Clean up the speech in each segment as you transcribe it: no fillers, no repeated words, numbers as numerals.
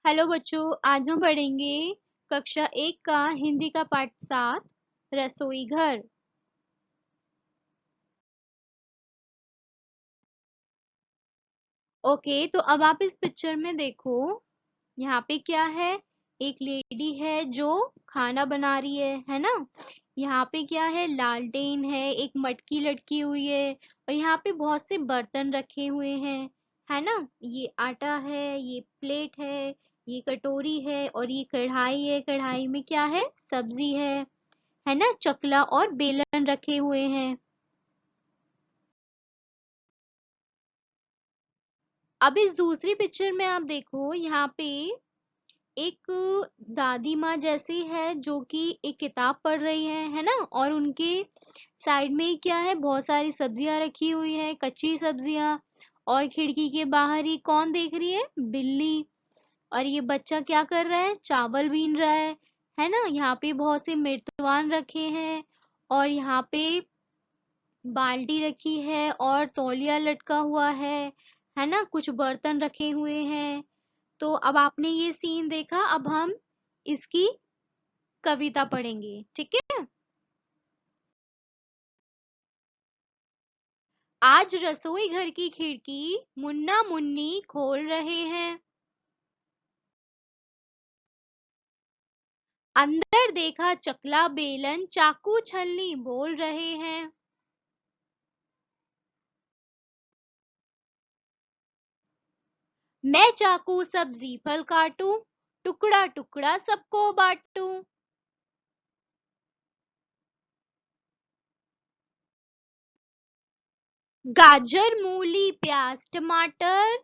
Hello बच्चों, आज हम पढ़ेंगे कक्षा 1 का हिंदी का पाठ 7 रसोई घर। ओके, तो अब आप इस पिक्चर में देखो। यहाँ पे क्या है? एक लेडी है जो खाना बना रही है ना। यहाँ पे क्या है? लालटेन है, एक मटकी लटकी हुई है और यहाँ पे बहुत से बर्तन रखे हुए हैं, है ना। ये आटा है, ये प्लेट है, ये कटोरी है और ये कढ़ाई है। कढ़ाई में क्या है? सब्जी है ना। चकला और बेलन रखे हुए हैं। अब इस दूसरी पिक्चर में आप देखो, यहाँ पे एक दादी माँ जैसी है जो कि एक किताब पढ़ रही है ना। और उनके साइड में क्या है? बहुत सारी सब्जियां रखी हुई है, कच्ची सब्जियां। और खिड़की के बाहर ही कौन देख रही है? बिल्ली। और ये बच्चा क्या कर रहा है? चावल बीन रहा है ना। यहाँ पे बहुत से मृतवान रखे हैं और यहाँ पे बाल्टी रखी है और तौलिया लटका हुआ है ना। कुछ बर्तन रखे हुए हैं। तो अब आपने ये सीन देखा, अब हम इसकी कविता पढ़ेंगे, ठीक है। आज रसोई घर की खिड़की मुन्ना मुन्नी खोल रहे हैं। अंदर देखा चकला बेलन चाकू छलनी बोल रहे हैं। मैं चाकू सब्जी फल काटूं, टुकड़ा टुकड़ा सबको बांटूं। गाजर मूली प्याज टमाटर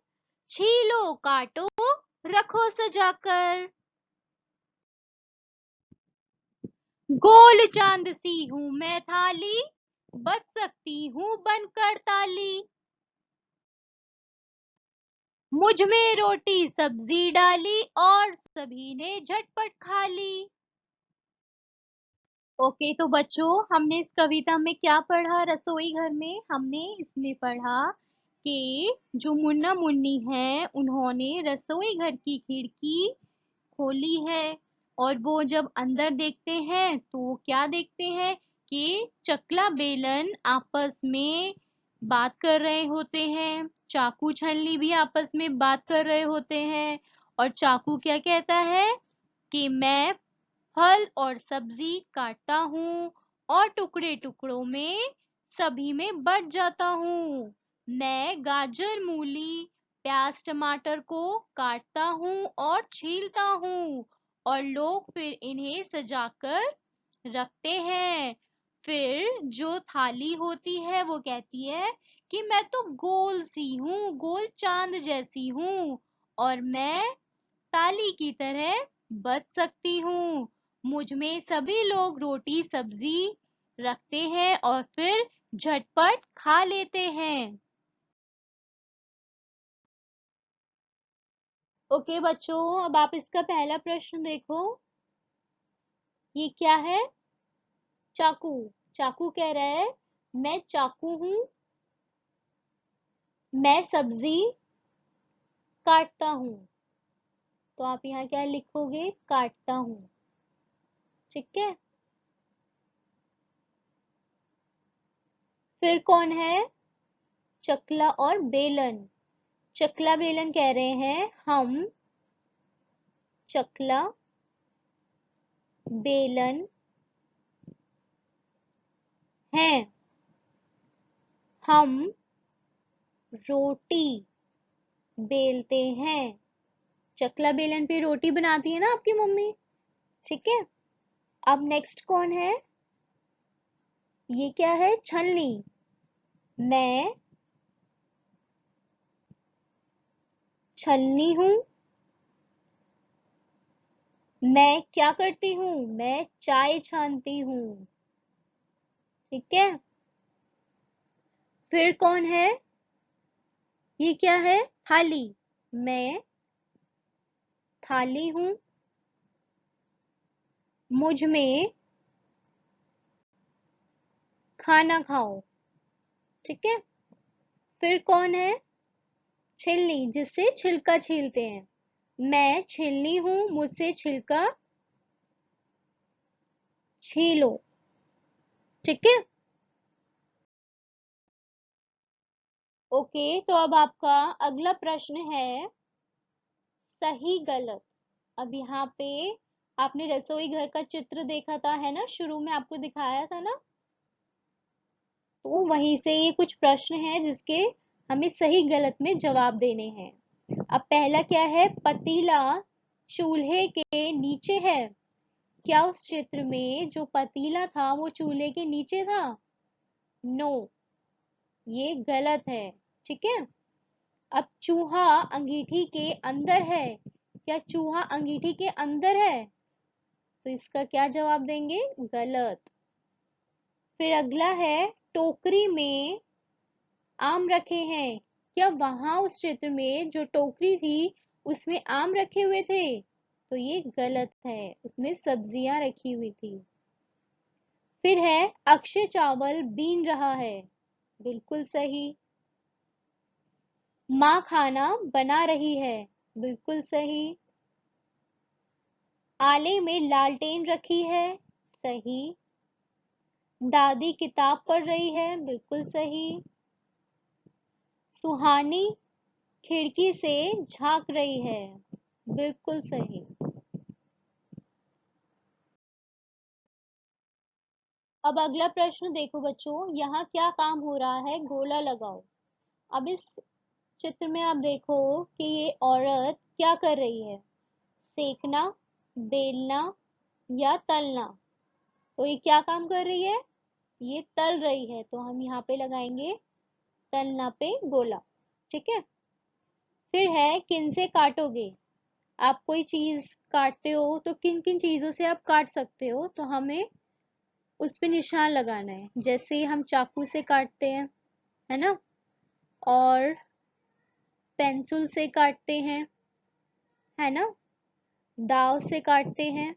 छीलो काटो रखो सजाकर। गोल चांद सी हूँ मैं थाली बच सकती हूँ बनकर ताली। मुझ में रोटी सब्जी डाली और सभी ने झटपट खा ली। ओके, तो बच्चों हमने इस कविता में क्या पढ़ा? रसोई घर में हमने इसमें पढ़ा कि जो मुन्ना मुन्नी है उन्होंने रसोई घर की खिड़की खोली है। और वो जब अंदर देखते हैं तो क्या देखते हैं कि चकला बेलन आपस में बात कर रहे होते हैं। चाकू छलनी भी आपस में बात कर रहे होते हैं। और चाकू क्या कहता है कि मैं फल और सब्जी काटता हूँ और टुकड़े टुकड़ों में सभी में बट जाता हूँ। मैं गाजर मूली प्याज टमाटर को काटता हूँ और छीलता हूँ और लोग फिर इन्हें सजाकर रखते हैं। फिर जो थाली होती है वो कहती है कि मैं तो गोल सी हूँ, गोल चांद जैसी हूँ और मैं ताली की तरह बच सकती हूँ। मुझ में सभी लोग रोटी सब्जी रखते हैं और फिर झटपट खा लेते हैं। ओके बच्चों, अब आप इसका पहला प्रश्न देखो। ये क्या है? चाकू। चाकू कह रहा है मैं चाकू हूं, मैं सब्जी काटता हूं। तो आप यहाँ क्या लिखोगे? काटता हूं, ठीक है। फिर कौन है? चकला और बेलन। चकला बेलन कह रहे हैं हम चकला बेलन हैं, हम रोटी बेलते हैं। चकला बेलन पे रोटी बनाती है ना आपकी मम्मी, ठीक है। अब नेक्स्ट कौन है? ये क्या है? छलनी। मैं छलनी हूं, मैं क्या करती हूँ? मैं चाय छानती हूँ, ठीक है। फिर कौन है? ये क्या है? थाली। मैं थाली हूं, मुझ में खाना खाओ, ठीक है। फिर कौन है? छिलनी, जिससे छिलका छीलते हैं। मैं छिलनी हूँ, मुझसे छिलका छीलो। ठीक है। ओके, तो अब आपका अगला प्रश्न है सही गलत। अब यहाँ पे आपने रसोई घर का चित्र देखा था, है ना, शुरू में आपको दिखाया था ना, तो वहीं से ये कुछ प्रश्न हैं जिसके हमें सही गलत में जवाब देने हैं। अब पहला क्या है, पतीला चूल्हे के नीचे है। क्या उस चित्र में जो पतीला था वो चूल्हे के नीचे था? नो, ये गलत है। ठीक है। अब चूहा अंगीठी के अंदर है। क्या चूहा अंगीठी के अंदर है? तो इसका क्या जवाब देंगे? गलत। फिर अगला है टोकरी में आम रखे हैं। क्या वहां उस चित्र में जो टोकरी थी उसमें आम रखे हुए थे? तो ये गलत है, उसमें सब्जियां रखी हुई थी। फिर है अक्षय चावल बीन रहा है। बिल्कुल सही। माँ खाना बना रही है। बिल्कुल सही। आले में लालटेन रखी है। सही। दादी किताब पढ़ रही है। बिल्कुल सही। सुहानी खिड़की से झांक रही है। बिल्कुल सही। अब अगला प्रश्न देखो बच्चों, यहाँ क्या काम हो रहा है, गोला लगाओ। अब इस चित्र में आप देखो कि ये औरत क्या कर रही है, सेकना, बेलना या तलना। तो ये क्या काम कर रही है? ये तल रही है, तो हम यहाँ पे लगाएंगे तलना पे गोला। ठीक है। फिर है किन से काटोगे। आप कोई चीज काटते हो तो किन किन चीजों से आप काट सकते हो, तो हमें उस पे निशान लगाना है। जैसे हम चाकू से काटते हैं, है ना, और पेंसिल से काटते हैं, है ना, दाव से काटते हैं,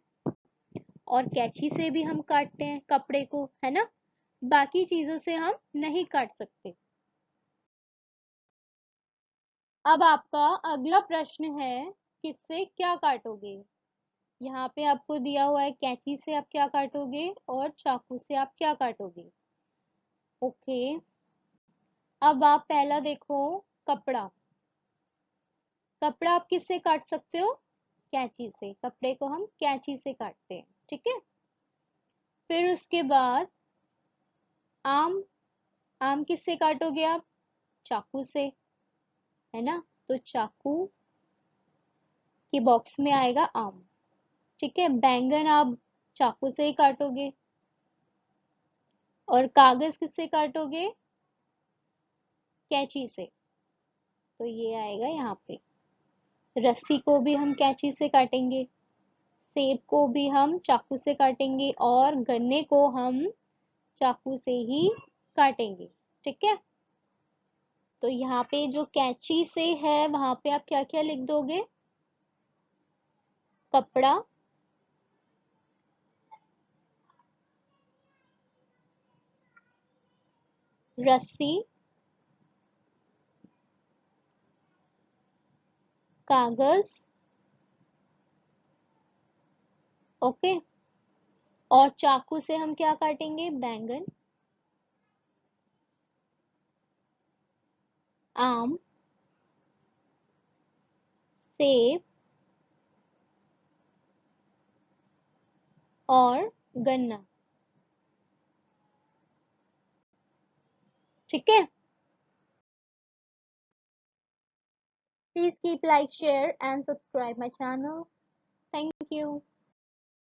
और कैंची से भी हम काटते हैं कपड़े को, है ना। बाकी चीजों से हम नहीं काट सकते। अब आपका अगला प्रश्न है किससे क्या काटोगे। यहाँ पे आपको दिया हुआ है कैंची से आप क्या काटोगे और चाकू से आप क्या काटोगे। ओके। अब आप पहला देखो, कपड़ा। कपड़ा आप किससे काट सकते हो? कैंची से। कपड़े को हम कैंची से काटते हैं। ठीक है। फिर उसके बाद आम। आम किससे काटोगे आप? चाकू से, है ना, तो चाकू के बॉक्स में आएगा आम। ठीक है। बैंगन आप चाकू से ही काटोगे। और कागज किससे काटोगे? कैंची से, तो ये आएगा यहाँ पे। रस्सी को भी हम कैंची से काटेंगे, सेब को भी हम चाकू से काटेंगे, और गन्ने को हम चाकू से ही काटेंगे। ठीक है। तो यहाँ पे जो कैंची से है वहां पे आप क्या क्या लिख दोगे? कपड़ा, रस्सी, कागज। ओके। और चाकू से हम क्या काटेंगे? बैंगन, आम, सेब और गन्ना। ठीक है। Please keep like, share and subscribe my channel. Thank you.